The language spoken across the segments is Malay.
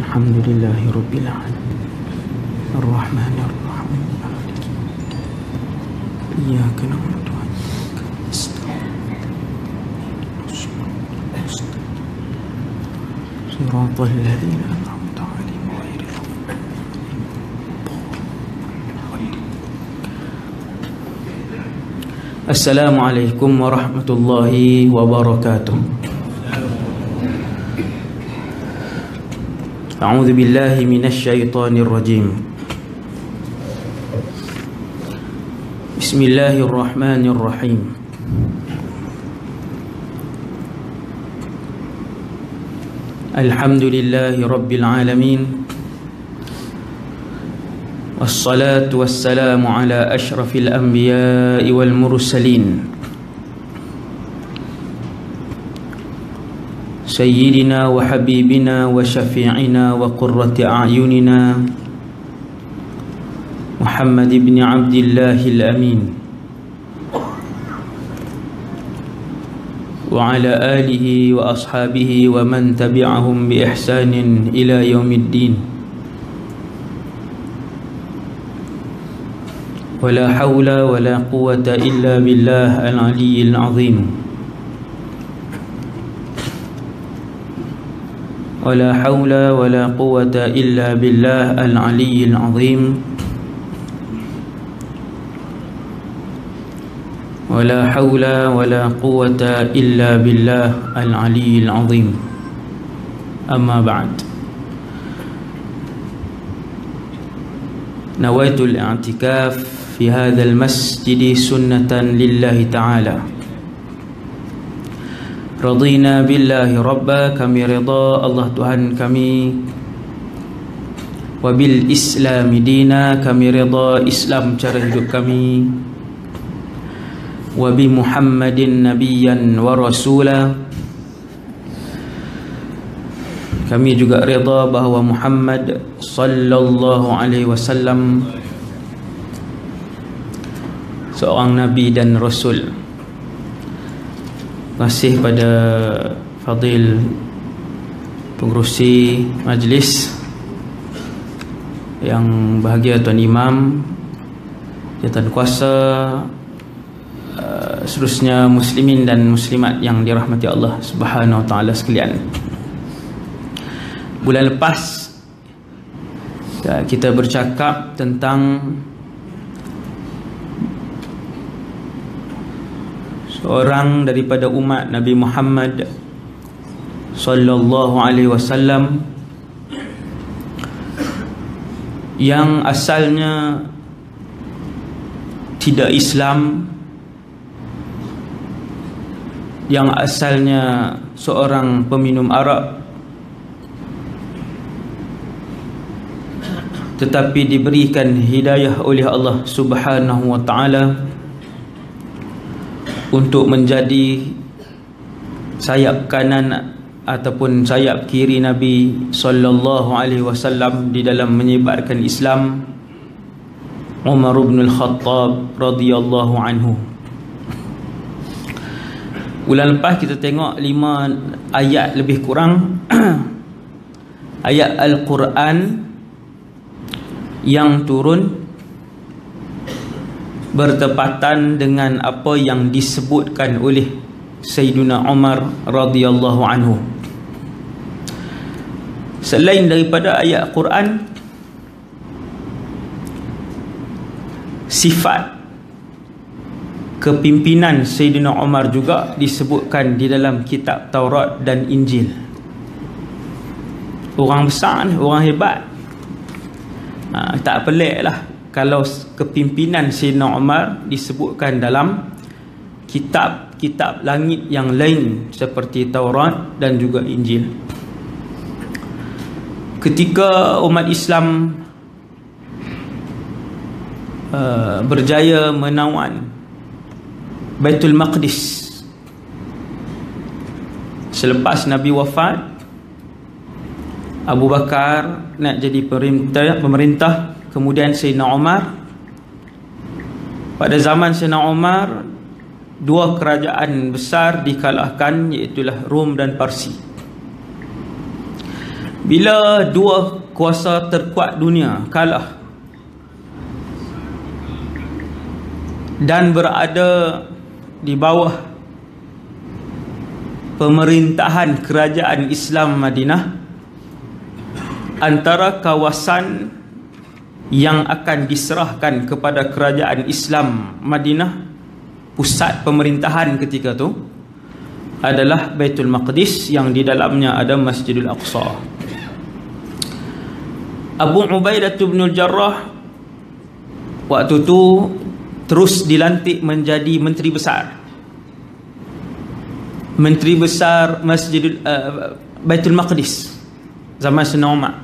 Alhamdulillahi Rabbil Alamin Ar-Rahmanir Rahim Maliki Yawmiddin Iyyaka na'budu wa iyyaka nasta'in Shiratal ladzina an'amta 'alaihim ghairil maghdubi 'alaihim. Assalamualaikum warahmatullahi wabarakatuh. A'udzu billahi minasy syaithanir rajim. Bismillahirrahmanirrahim. Alhamdulillahi rabbil alamin. Wassalatu wassalamu ala asyrafil anbiya'i wal mursalin. Sayyidina wa habibina wa syafi'ina wa qurrati a'yunina Muhammad ibn Abdillahil Amin wa ala alihi wa ashabihi wa man tabi'ahum bi ihsanin ila yaumiddin. Wa la hawla wa la quwwata illa billah al-aliyyil azim. ولا حول ولا قوة إلا بالله العلي العظيم ولا حول ولا قوة إلا بالله العلي العظيم. أما بعد، نويت الاعتكاف في هذا المسجد سنة لله تعالى. Radina billahi rabba, kami rida Allah Tuhan kami. Wa bil islami dina, kami rida Islam cara hidup kami. Wa bi Muhammadin nabiyyan wa rasula, kami juga rida bahawa Muhammad sallallahu alaihi wasallam seorang nabi dan rasul. Terima kasih pada Fadil pengerusi majlis, yang bahagia Tuan Imam, jawatan kuasa, seterusnya muslimin dan muslimat yang dirahmati Allah Subhanahu wa taala sekalian. Bulan lepas kita bercakap tentang seorang daripada umat Nabi Muhammad sallallahu alaihi wasallam yang asalnya tidak Islam, yang asalnya seorang peminum arak, tetapi diberikan hidayah oleh Allah Subhanahu wa taala untuk menjadi sayap kanan ataupun sayap kiri Nabi sallallahu alaihi wasallam di dalam menyebarkan Islam, Umar bin Al-Khattab radhiyallahu anhu. Bulan lepas kita tengok 5 ayat lebih kurang ayat Al-Quran yang turun bertepatan dengan apa yang disebutkan oleh Sayyiduna Umar radhiyallahu anhu. Selain daripada ayat Quran, sifat kepimpinan Sayyidina Umar juga disebutkan di dalam kitab Taurat dan Injil. Orang besar ni, orang hebat. Tak pelik lah kalau kepimpinan Sayyidina Umar disebutkan dalam kitab-kitab langit yang lain seperti Taurat dan juga Injil. Ketika umat Islam berjaya menawan Baitul Maqdis selepas Nabi wafat, Abu Bakar nak jadi pemerintah. Kemudian Sayyidina Umar. Pada zaman Sayyidina Umar, 2 kerajaan besar dikalahkan, iaitu Rom dan Parsi. Bila dua kuasa terkuat dunia kalah dan berada di bawah pemerintahan kerajaan Islam Madinah, antara kawasan yang akan diserahkan kepada kerajaan Islam Madinah, pusat pemerintahan ketika itu adalah Baitul Maqdis yang di dalamnya ada Masjidil Aqsa. Abu Ubaidah bin Al-Jarrah waktu itu terus dilantik menjadi menteri besar Masjidil Baitul Maqdis zaman Sayyidina Umar.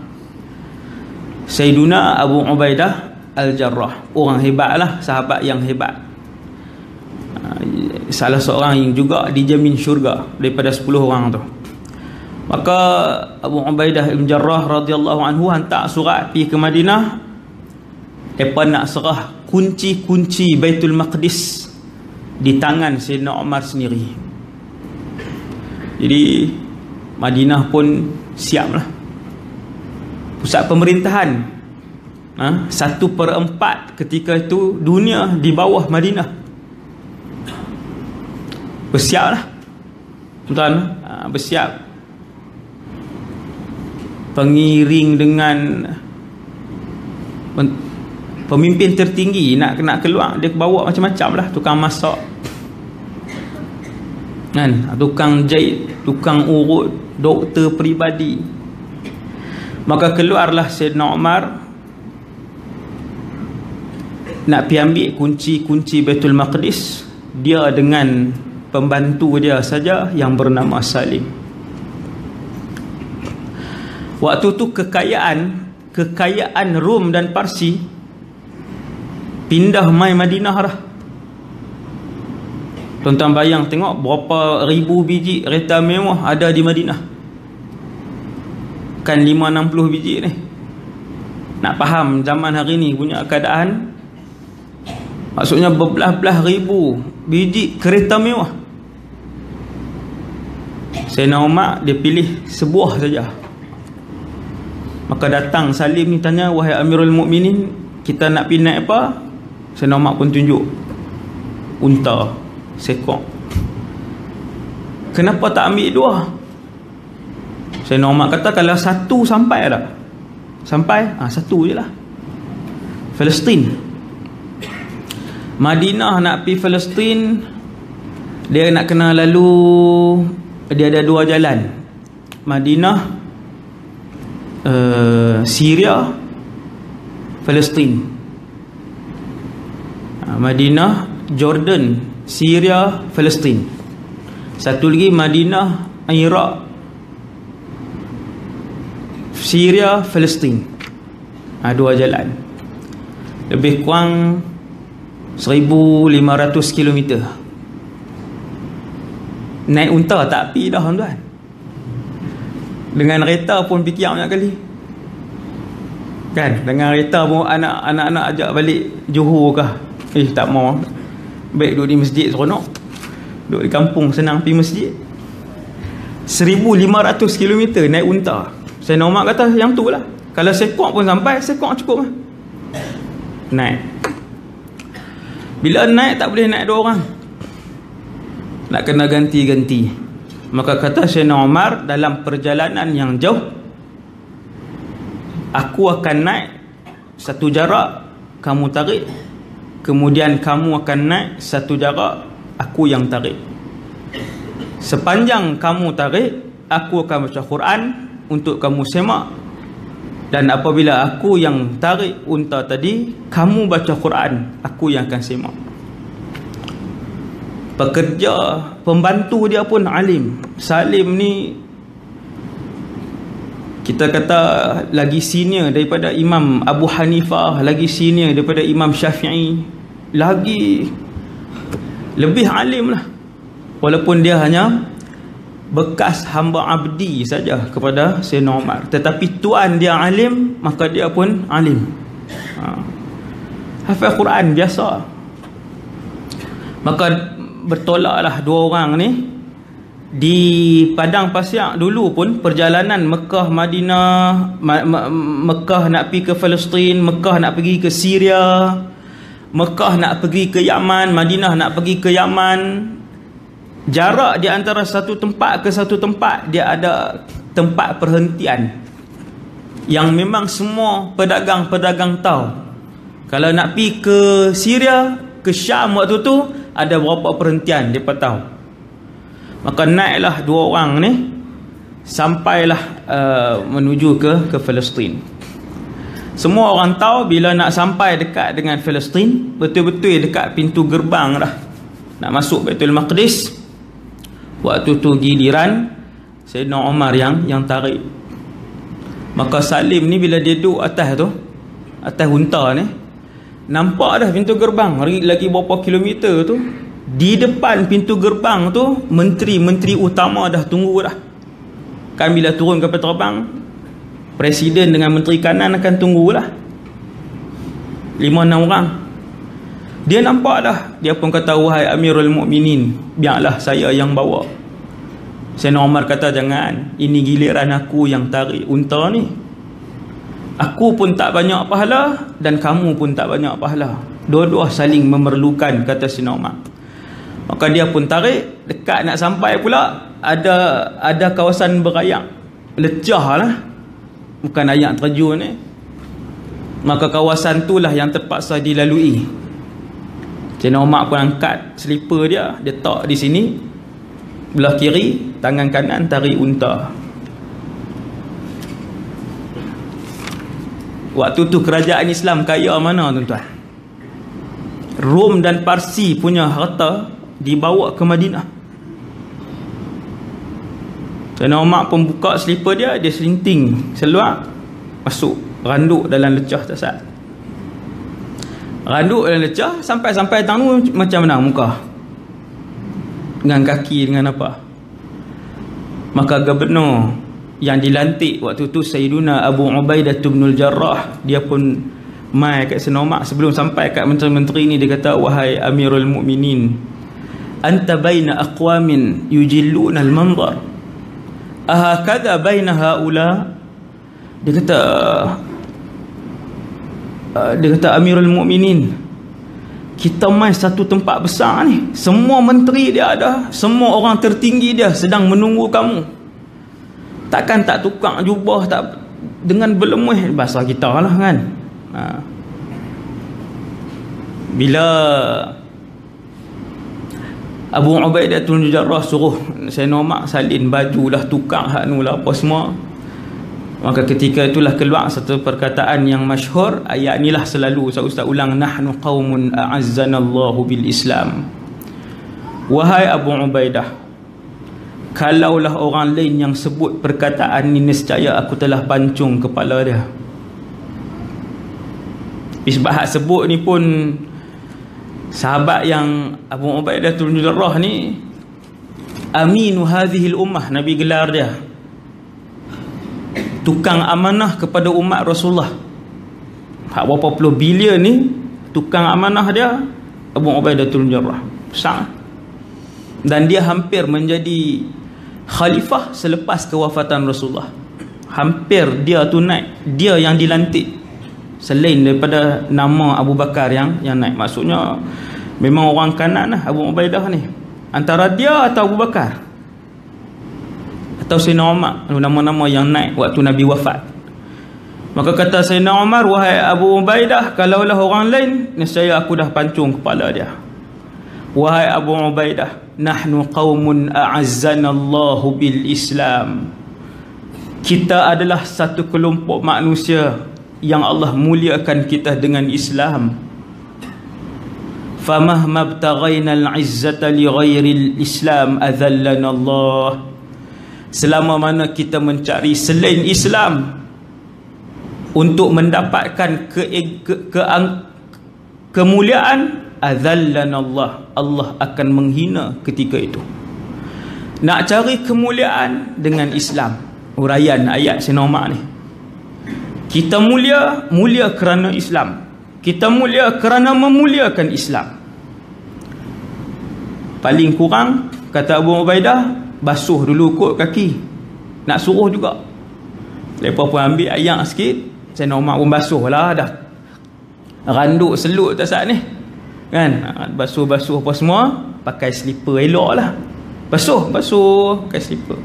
Sayyiduna Abu Ubaidah Al-Jarrah, orang hebatlah, sahabat yang hebat, salah seorang yang juga dijamin syurga daripada 10 orang tu. Maka Abu Ubaidah Ibn Jarrah radhiyallahu anhu hantar surat pergi ke Madinah, depa nak serah kunci-kunci Baitul Maqdis di tangan Sayyidina Umar sendiri. Jadi Madinah pun siaplah pusat pemerintahan. 1/4 ketika itu dunia di bawah Madinah. Bersiaplah tuan, bersiap. Pengiring dengan pemimpin tertinggi nak keluar, dia bawa macam-macam lah, tukang masak kan, tukang jahit, tukang urut, doktor peribadi. Maka keluarlah Sayyidina Umar nak pergi ambil kunci-kunci Baitul Maqdis, dia dengan pembantu dia saja yang bernama Salim. Waktu tu kekayaan Rom dan Parsi pindah mai Madinah dah. Tuan-tuan bayang tengok berapa ribu biji kereta mewah ada di Madinah. Kan 5-60 biji ni. Nak faham zaman hari ni punya keadaan, maksudnya berbelah-belah ribu biji kereta mewah. Sayyidina Umar dia pilih sebuah saja. Maka datang Salim ni tanya, wahai Amirul Mukminin, kita nak pergi naik apa? Sayyidina Umar pun tunjuk unta, sekok. Kenapa tak ambil dua? Sayyidina Umar kata, kalau satu sampai tak? Sampai? Satu je lah. Palestin. Madinah nak pergi Palestin, dia nak kena lalu, dia ada 2 jalan. Madinah, Syria, Palestin. Madinah, Jordan, Syria, Palestin. Satu lagi Madinah, Iraq, Syria, Palestin. 2 jalan. Lebih kurang 1,500 km. Naik unta tak pergi dah tuan-tuan. Dengan kereta pun fikir banyak kali. Kan, dengan kereta pun anak-anak ajak balik Johor kah? Tak mau. Baik duduk di masjid seronok. Duduk di kampung senang pergi masjid. 1,500 km naik unta. Saya Umar kata yang tu lah. Kalau sekok pun sampai, sekok cukup lah. Naik. Bila naik tak boleh naik 2 orang. Nak kena ganti-ganti. Maka kata Sayyidina Umar, dalam perjalanan yang jauh, aku akan naik satu jarak, kamu tarik. Kemudian kamu akan naik satu jarak, aku yang tarik. Sepanjang kamu tarik, aku akan baca Quran untuk kamu semak. Dan apabila aku yang tarik unta tadi, kamu baca Quran, aku yang akan semak. Pekerja, pembantu dia pun alim. Salim ni kita kata lagi senior daripada Imam Abu Hanifah, lagi senior daripada Imam Syafi'i, lagi lebih alim lah. Walaupun dia hanya bekas hamba abdi saja kepada Sayyidina Umar, tetapi tuan dia alim, maka dia pun alim. Hafal Quran biasa. Maka bertolaklah 2 orang ni di Padang Pasiak dulu pun perjalanan Mekah Madinah, Mekah nak pergi ke Palestin, Mekah nak pergi ke Syria, Mekah nak pergi ke Yaman, Madinah nak pergi ke Yaman, jarak di antara satu tempat ke satu tempat dia ada tempat perhentian yang memang semua pedagang-pedagang tahu. Kalau nak pergi ke Syria, ke Syam waktu tu ada berapa perhentian dia pun tahu. Maka naiklah dua orang ni sampailah menuju ke Palestin. Semua orang tahu bila nak sampai dekat dengan Palestin, betul-betul dekat pintu gerbang dah nak masuk Baitul Maqdis. Waktu tu giliran Sayyidina Umar yang tarik. Maka Salim ni bila dia duduk atas tu, atas unta ni, nampak dah pintu gerbang lagi berapa kilometer tu. Di depan pintu gerbang tu menteri-menteri utama dah tunggu dah. Kan bila turun kapal terbang, presiden dengan menteri kanan akan tunggulah 5-6 orang. Dia nampak dah. Dia pun kata, wahai Amirul Mukminin, biarlah saya yang bawa. Sayyidina Umar kata, jangan, ini giliran aku yang tarik unta ni. Aku pun tak banyak pahala dan kamu pun tak banyak pahala. Dua-dua saling memerlukan, kata Sayyidina Umar. Maka dia pun tarik. Dekat nak sampai pula ada kawasan berayak. Lecah lah, bukan ayak terjun ni. Maka kawasan tu lah yang terpaksa dilalui. Sayyidina Umar pun angkat selipar dia tak di sini, belah kiri, tangan kanan tarik unta. Waktu tu kerajaan Islam kaya mana tuan-tuan? Rom dan Parsi punya harta dibawa ke Madinah. Sayyidina Umar pun buka selipar dia selinting seluar, masuk, randuk dalam lecah tersat. Randuk dalam lecah sampai tangan macam mana muka, dengan kaki, dengan apa. Maka gubernur yang dilantik waktu tu Sayyiduna Abu Ubaidah bin Jarrah, dia pun mai kat Sayyidina Umar. Sebelum sampai kat menteri-menteri ni, dia kata, wahai Amirul Mukminin, anta baina aqwamin yujilluna al-manzar, ahakadha baina haula. Dia kata Amirul Mukminin, kita mai satu tempat besar ni, semua menteri dia ada, semua orang tertinggi dia sedang menunggu kamu. Takkan tak tukar jubah, tak dengan berlemah, bahasa kita lah kan. Bila Abu Ubaidah bin Jarrah suruh Sayyidina Umar salin baju lah, tukar hak nu lah apa semua, maka ketika itulah keluar satu perkataan yang masyhur. Ayat inilah selalu Ustaz ulang, nahnu qaumun a'azzanallahu bil Islam. Wahai Abu Ubaidah, kalaulah orang lain yang sebut perkataan ini, nescaya aku telah pancung kepala dia. Sebab hak sebut ni pun sahabat yang Abu Ubaidah bin Jarrah ni aminu hadhil ummah, Nabi gelar dia tukang amanah kepada umat Rasulullah. Hak berapa puluh bilion ni tukang amanah dia Abu Ubaidah bin Jarrah, besar. Dan dia hampir menjadi khalifah selepas kewafatan Rasulullah. Hampir dia tu naik, dia yang dilantik selain daripada nama Abu Bakar yang naik. Maksudnya memang orang kanan lah Abu Ubaidah ni, antara dia atau Abu Bakar atau Sayyidina Umar, nama-nama yang naik waktu Nabi wafat. Maka kata Sayyidina Umar, wahai Abu Ubaidah, kalaulah orang lain, nescaya aku dah pancung kepala dia. Wahai Abu Ubaidah, nahnu qaumun a'azzanallahu bil Islam. Kita adalah satu kelompok manusia yang Allah muliakan kita dengan Islam. Famahma btaghaina al-izzata li ghairi al-Islam adhallana Allah. Selama mana kita mencari selain Islam untuk mendapatkan kemuliaan, adhallana Allah, Allah akan menghina ketika itu. Nak cari kemuliaan dengan Islam, uraian ayat Sayyidina Umar ni. Kita mulia kerana Islam. Kita mulia kerana memuliakan Islam. Paling kurang, kata Abu Ubaidah, basuh dulu kot kaki, nak suruh juga. Lepas pun ambil air sikit, Sayyidina Umar pun basuh lah dah. Randuk selut tak saat ni kan, basuh-basuh apa semua, pakai slipper elok lah. Basuh pakai slipper,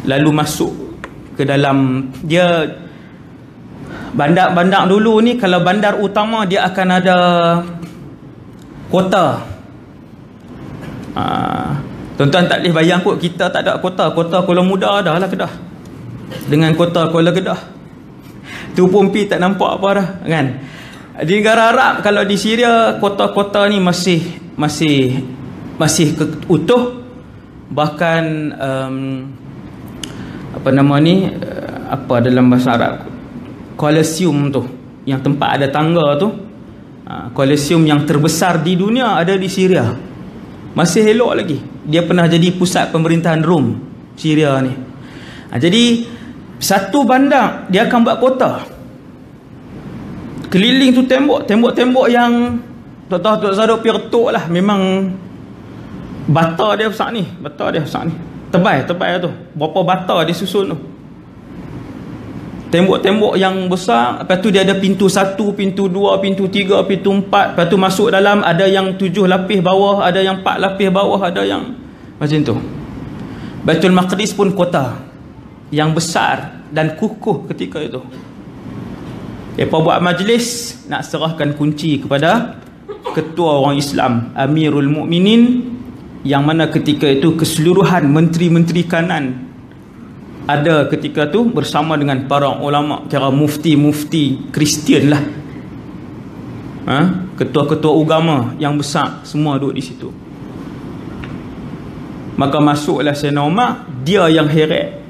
lalu masuk ke dalam. Dia bandar dulu ni, kalau bandar utama dia akan ada kota. Tuan-tuan tak boleh bayang kot, kita tak ada kota Kuala Muda dah lah Kedah dengan kota Kuala Kedah tu pun tak nampak apa dah kan. Di negara Arab, kalau di Syria, kota-kota ni masih utuh. Bahkan apa nama ni, apa dalam bahasa Arab, Colosseum tu, yang tempat ada tangga tu, Colosseum yang terbesar di dunia ada di Syria. Masih elok lagi. Dia pernah jadi pusat pemerintahan Rom, Syria ni. Jadi satu bandar dia akan buat kota. Keliling tu tembok yang tak tahu Zadok pirtuk lah. Memang bata dia besar ni. Tebal tu. Berapa bata dia susun tu. Tembok-tembok yang besar. Lepas tu dia ada pintu 1, pintu 2, pintu 3, pintu 4. Lepas tu masuk dalam, ada yang 7 lapis bawah, ada yang 4 lapis bawah, ada yang macam tu. Baitul Maqdis pun kota yang besar dan kukuh ketika itu. Lepas buat majlis, nak serahkan kunci kepada ketua orang Islam, Amirul Mukminin, yang mana ketika itu keseluruhan menteri-menteri kanan ada ketika tu bersama dengan para ulama, kira mufti-mufti Kristian lah. Ketua-ketua agama yang besar semua duduk di situ. Maka masuklah Sayyidina Umar, dia yang heret.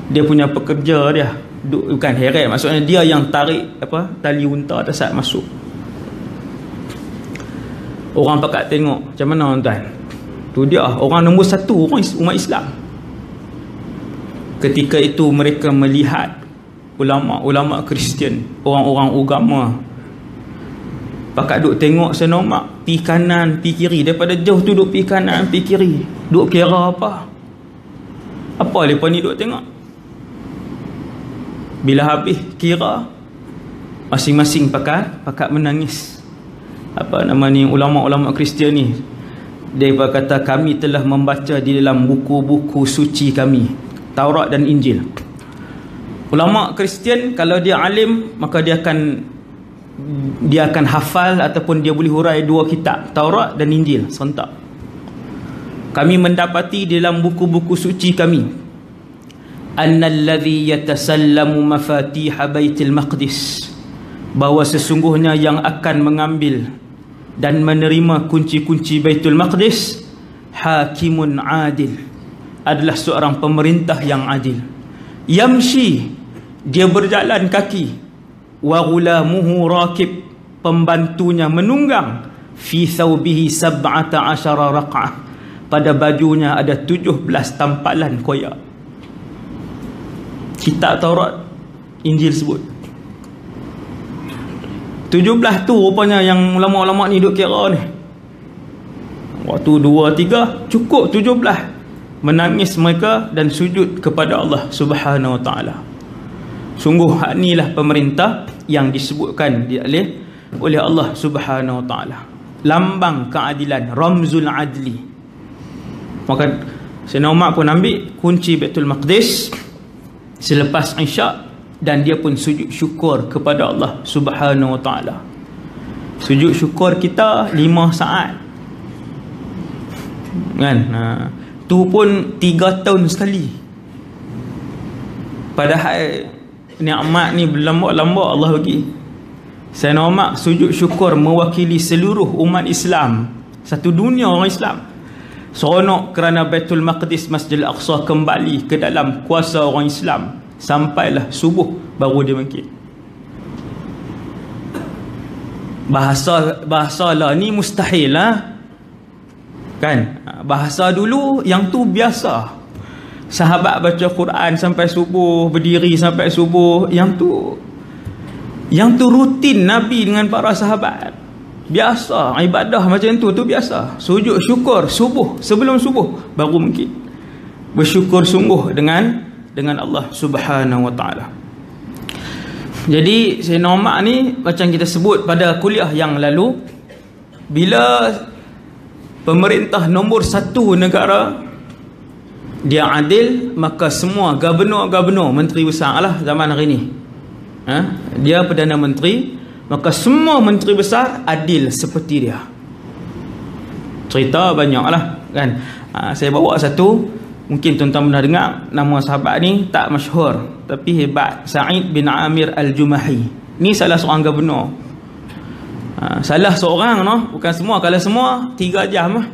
Dia punya pekerja dia, bukan heret, maksudnya dia yang tarik tali unta atas saat masuk. Orang pakat tengok macam mana tuan. Tu dia orang nombor 1 orang umat Islam. Ketika itu mereka melihat ulama-ulama Kristian, orang-orang agama, pakat duk tengok Sayyidina Umar, pi kanan, pi kiri. Daripada jauh tu duk pi kanan, pi kiri. Duk kira apa lepas ni duk tengok. Bila habis kira, masing-masing pakat menangis. Apa nama ni, ulama-ulama Kristian ni, dia kata, kami telah membaca di dalam buku-buku suci kami, Taurat dan Injil. Ulama Kristian kalau dia alim, maka dia akan hafal ataupun dia boleh hurai 2 kitab, Taurat dan Injil serentak. Kami mendapati di dalam buku-buku suci kami, annalladhi yatasallamu mafatiha baitil maqdis, bahawa sesungguhnya yang akan mengambil dan menerima kunci-kunci Baitul Maqdis, hakimun adil, adalah seorang pemerintah yang adil. Yamshi, dia berjalan kaki, wa ghulamuhu rakib, pembantunya menunggang, fi thawbihi 17 raq'ah, pada bajunya ada 17 tampalan koyak. Kitab Taurat, Injil sebut 17 tu rupanya yang ulama-ulama ni duk kira ni. Waktu 2, 3 cukup 17. Menangis mereka dan sujud kepada Allah Subhanahu Wa Taala. Sungguh hak inilah pemerintah yang disebutkan oleh Allah Subhanahu Wa Taala. Lambang keadilan, ramzul adli. Maka Sayyidina Umar pun ambil kunci Baitul Maqdis selepas Isyak, dan dia pun sujud syukur kepada Allah Subhanahu Wa Taala. Sujud syukur kita 5 saat kan, tu pun 3 tahun sekali. Padahal nikmat ni berlambak-lambak Allah bagi. Sayyidina Umar sujud syukur mewakili seluruh umat Islam, satu dunia orang Islam. Seronok kerana Baitul Maqdis, Masjidil Aqsa kembali ke dalam kuasa orang Islam. Sampailah subuh baru dia bangkit. Bahasa lah ni mustahil lah kan. Bahasa dulu yang tu biasa. Sahabat baca Quran sampai subuh, berdiri sampai subuh. Yang tu rutin Nabi dengan para sahabat. Biasa ibadah macam tu biasa. Sujud syukur subuh, sebelum subuh baru mungkin bersyukur sungguh dengan Allah Subhanahu wa taala. Jadi Sayyidina Umar ni macam kita sebut pada kuliah yang lalu, bila pemerintah nombor satu negara dia adil, maka semua gubernur-gubernur, menteri besar lah zaman hari ni, dia Perdana Menteri, maka semua menteri besar adil seperti dia. Cerita banyak lah kan. Saya bawa satu, mungkin tuan-tuan pernah dengar, nama sahabat ni tak masyhur tapi hebat, Sa'id bin Amir Al-Jumahi. Ni salah seorang gubernur. Salah seorang bukan semua. Kalau semua 3 jam lah.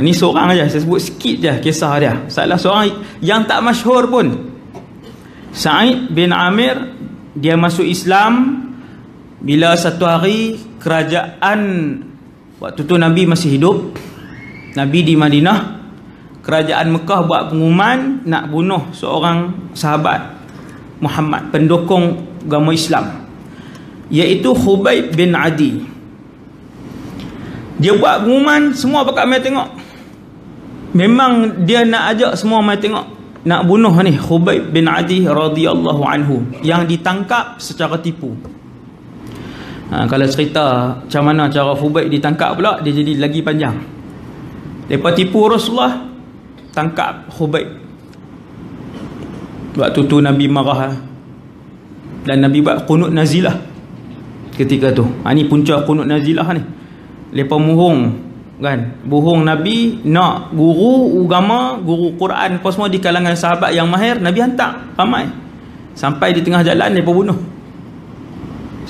Ni seorang aja, saya sebut sikit je kisah dia. Salah seorang yang tak masyhur pun. Sa'id bin Amir, dia masuk Islam bila satu hari kerajaan, waktu tu Nabi masih hidup, Nabi di Madinah, kerajaan Mekah buat pengumuman nak bunuh seorang sahabat Muhammad, pendukung agama Islam, iaitu Khubayb bin Adi. Dia buat pengumuman, semua pakat mai tengok. Memang dia nak ajak semua mai tengok, nak bunuh ni Khubayb bin Adi radhiyallahu anhu, yang ditangkap secara tipu. Kalau cerita macam mana cara Khubayb ditangkap pula, dia jadi lagi panjang. Lepas tipu Rasulullah, tangkap Khubayb. Waktu tu Nabi marah dan Nabi buat qunut nazilah ketika tu. Ni punca qunut nazilah ni. Lepas bohong kan, bohong Nabi nak guru agama, guru Quran apa semua di kalangan sahabat yang mahir, Nabi hantar ramai. Sampai di tengah jalan depa bunuh.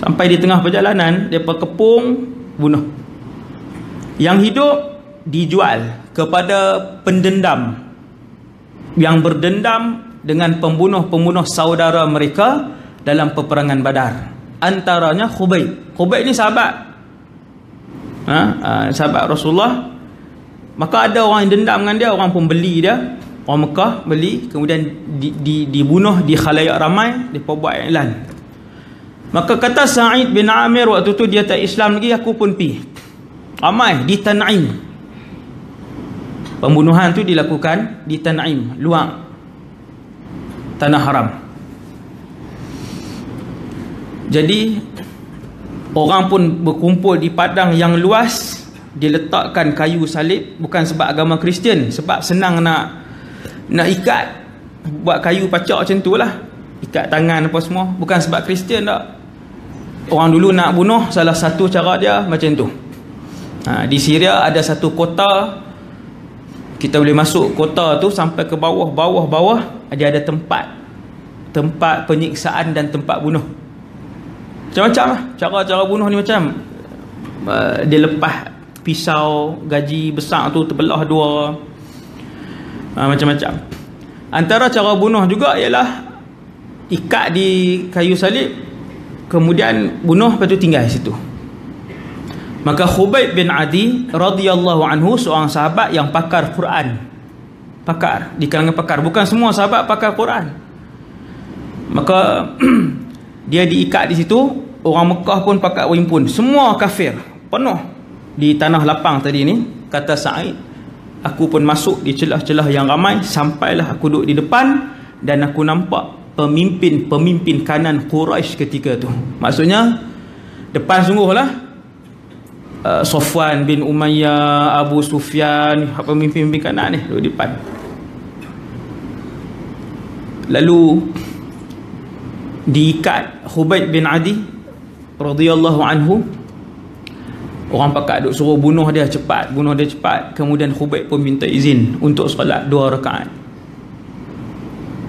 Sampai di tengah perjalanan depa kepung, bunuh. Yang hidup dijual kepada pendendam yang berdendam dengan pembunuh-pembunuh saudara mereka dalam peperangan Badar. Antaranya Khubayb. Khubayb ni sahabat, sahabat Rasulullah. Maka ada orang yang dendam dengan dia, orang pun beli dia, orang Mekah beli, kemudian dibunuh di khalayak ramai, depa buat iklan. Maka kata Sa'id bin Amir, waktu tu dia tak Islam lagi, aku pun pi. Ramai di Tan'im. Pembunuhan tu dilakukan di Tan'im, luar tanah haram. Jadi orang pun berkumpul di padang yang luas, diletakkan kayu salib, bukan sebab agama Kristian, sebab senang nak ikat, buat kayu pacak macam tu lah, ikat tangan apa semua, bukan sebab Kristian tak. Orang dulu nak bunuh, salah satu cara dia macam tu. Di Syria ada satu kota, kita boleh masuk kota tu sampai ke bawah, dia ada tempat penyiksaan dan tempat bunuh. Macam-macam lah cara-cara bunuh ni. Macam dia lepas pisau gaji besar tu, terbelah 2, macam-macam. Antara cara bunuh juga ialah ikat di kayu salib, kemudian bunuh, lepas tu tinggal situ. Maka Khubayb bin Adi radhiyallahu anhu, seorang sahabat yang pakar Quran, pakar di kalangan pakar, bukan semua sahabat pakar Quran. Maka dia diikat di situ. Orang Mekah pun pakat berhimpun, semua kafir, penuh di tanah lapang tadi ni. Kata Sa'id, aku pun masuk di celah-celah yang ramai, sampailah aku duduk di depan, dan aku nampak pemimpin kanan Quraisy ketika tu. Maksudnya depan sungguhlah, Safwan bin Umayyah, Abu Sufyan, pemimpin kanan ni duduk di depan. Lalu diikat Khubayb bin Adi radhiyallahu anhu. Orang pakat duk suruh bunuh dia cepat. Kemudian Khubayb pun minta izin untuk solat 2 rakaat.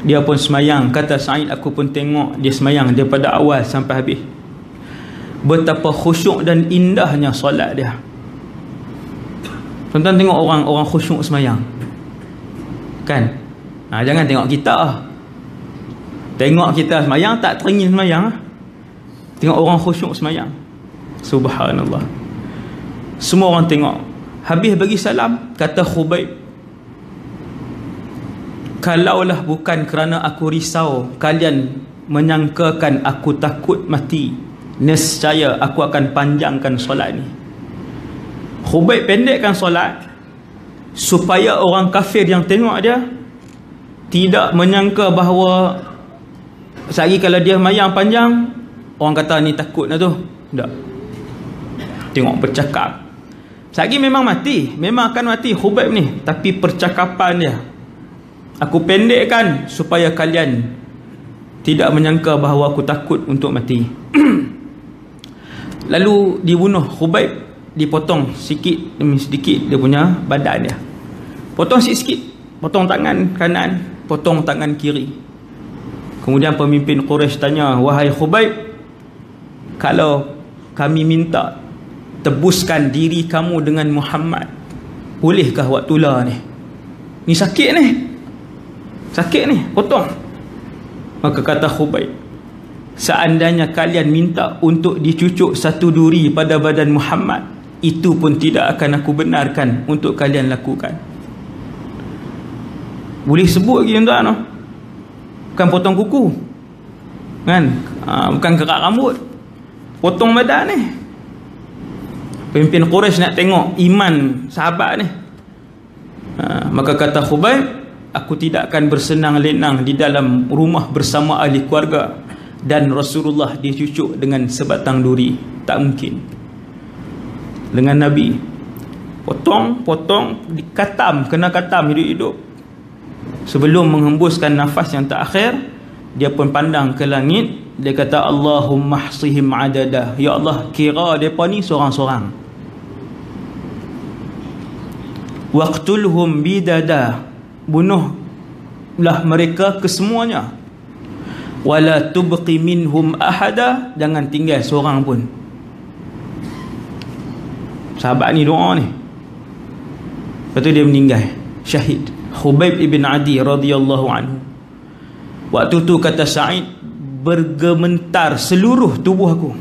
Dia pun semayang. Kata Sa'id, aku pun tengok dia semayang daripada awal sampai habis. Betapa khusyuk dan indahnya solat dia. Tuan-tuan tengok orang khusyuk semayang kan. Jangan tengok kita. Tengok kita semayang tak teringin semayang. Tengok orang khusyuk semayang, subhanallah. Semua orang tengok. Habis bagi salam, kata Khubayb, kalaulah bukan kerana aku risau kalian menyangkakan aku takut mati nescaya aku akan panjangkan solat ni. Khubayb pendekkan solat supaya orang kafir yang tengok dia tidak menyangka bahawa sehari kalau dia mayang panjang, orang kata ni takut lah tu. Tak. Tengok bercakap. Sehari memang mati, memang akan mati Khubayb ni, tapi percakapan dia, aku pendekkan supaya kalian tidak menyangka bahawa aku takut untuk mati. Lalu dibunuh Khubayb, dipotong sikit demi sedikit dia punya badan dia. Potong sikit-sikit, potong tangan kanan, potong tangan kiri. Kemudian pemimpin Quraisy tanya, wahai Khubayb, kalau kami minta tebuskan diri kamu dengan Muhammad, bolehkah waktulah ni? Ni sakit ni. Sakit ni, potong. Maka kata Khubayb, seandainya kalian minta untuk dicucuk satu duri pada badan Muhammad, itu pun tidak akan aku benarkan untuk kalian lakukan. Boleh sebut lagi tuan no? Bukan potong kuku kan, bukan kerak rambut, potong badan ni. Pemimpin Quraisy nak tengok iman sahabat ni. Maka kata Khubayb, aku tidak akan bersenang lenang di dalam rumah bersama ahli keluarga dan Rasulullah dicucuk dengan sebatang duri. Tak mungkin. Dengan Nabi, potong, dikatam, kena katam hidup-hidup. Sebelum menghembuskan nafas yang terakhir, dia pun pandang ke langit, dia kata, Allahumma hsihim adada. Ya Allah, kira mereka ni seorang-seorang. Waqtulhum bidada, bunuhlah mereka kesemuanya. Wala tubqi minhum ahada, jangan tinggal seorang pun. Sahabat ni doa ni. Lepas tu dia meninggal syahid. Khubayb ibn Adi radhiyallahu anhu. Waktu tu kata Sa'id, bergementar seluruh tubuh aku.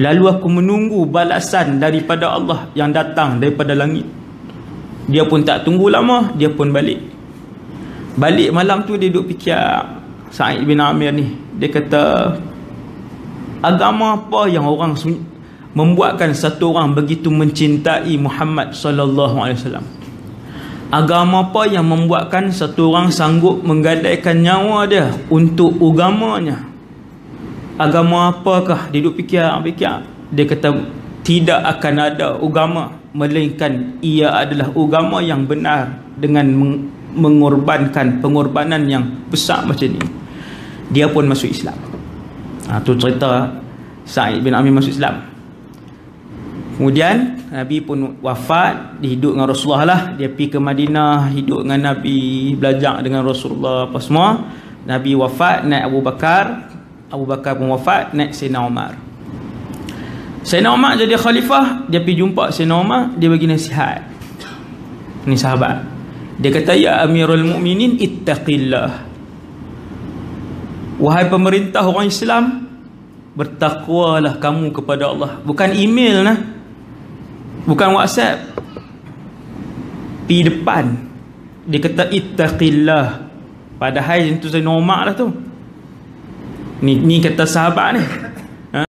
Lalu aku menunggu balasan daripada Allah yang datang daripada langit. Dia pun tak tunggu lama, dia pun balik. Balik malam tu dia duduk fikir, Sa'id bin Amir ni, dia kata, agama apa yang orang membuatkan satu orang begitu mencintai Muhammad sallallahu alaihi wasallam? Agama apa yang membuatkan satu orang sanggup menggadaikan nyawa dia untuk agamanya? Agama apakah? Dia duduk fikir. Dia kata, tidak akan ada agama melainkan ia adalah agama yang benar dengan mengorbankan pengorbanan yang besar macam ni. Dia pun masuk Islam. Tu cerita Sa'id bin Amir masuk Islam. Kemudian Nabi pun wafat, dia hidup dengan Rasulullah lah. Dia pergi ke Madinah, hidup dengan Nabi, belajar dengan Rasulullah apa semua. Nabi wafat, naik Abu Bakar. Abu Bakar pun wafat, naik Sayyidina Umar. Sayyidina Umar jadi khalifah. Dia pergi jumpa Sayyidina Umar, dia bagi nasihat. Ni sahabat. Dia kata, ya Amirul Mukminin, ittaqillah. Wahai pemerintah orang Islam, bertakwalah kamu kepada Allah. Bukan email lah, bukan WhatsApp, pergi depan. Dia kata ittaqillah. Padahal itu saya normal lah tu. Ni kata sahabat ni.